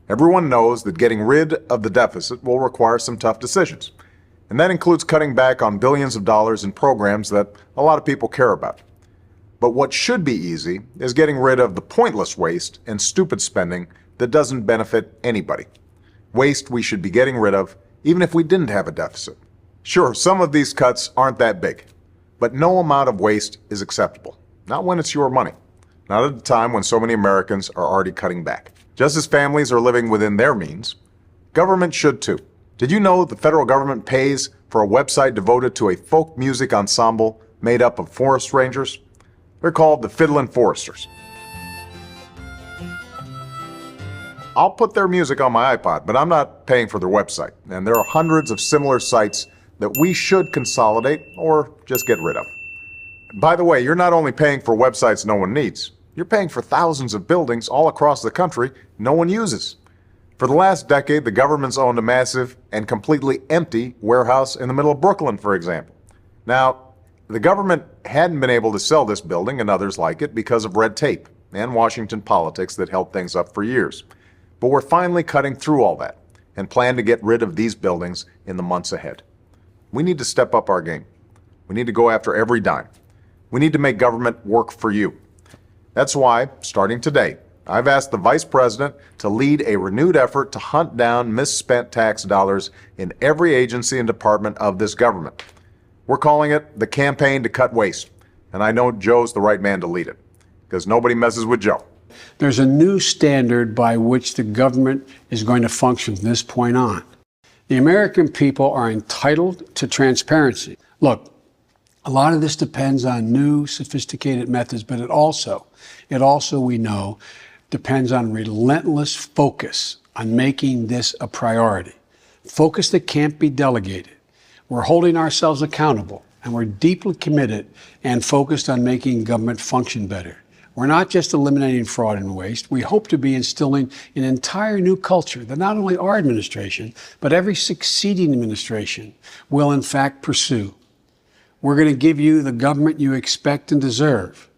Everyone knows that getting rid of the deficit will require some tough decisions. And that includes cutting back on billions of dollars in programs that a lot of people care about. But what should be easy is getting rid of the pointless waste and stupid spending that doesn't benefit anybody. Waste we should be getting rid of even if we didn't have a deficit. Sure, some of these cuts aren't that big, but no amount of waste is acceptable. Not when it's your money. Not at a time when so many Americans are already cutting back. Just as families are living within their means, government should too. Did you know the federal government pays for a website devoted to a folk music ensemble made up of forest rangers? They're called the Fiddlin' Foresters. I'll put their music on my iPod, but I'm not paying for their website. And there are hundreds of similar sites that we should consolidate or just get rid of. By the way, you're not only paying for websites no one needs, you're paying for thousands of buildings all across the country no one uses. For the last decade, the government's owned a massive and completely empty warehouse in the middle of Brooklyn, for example. Now, the government hadn't been able to sell this building and others like it because of red tape and Washington politics that held things up for years. But we're finally cutting through all that and plan to get rid of these buildings in the months ahead. We need to step up our game. We need to go after every dime. We need to make government work for you. That's why, starting today, I've asked the Vice President to lead a renewed effort to hunt down misspent tax dollars in every agency and department of this government. We're calling it the Campaign to Cut Waste, and I know Joe's the right man to lead it, because nobody messes with Joe. There's a new standard by which the government is going to function from this point on. The American people are entitled to transparency. Look, a lot of this depends on new, sophisticated methods, but it also, we know, depends on relentless focus on making this a priority. Focus that can't be delegated. We're holding ourselves accountable, and we're deeply committed and focused on making government function better. We're not just eliminating fraud and waste. We hope to be instilling an entire new culture that not only our administration, but every succeeding administration will in fact pursue. We're going to give you the government you expect and deserve.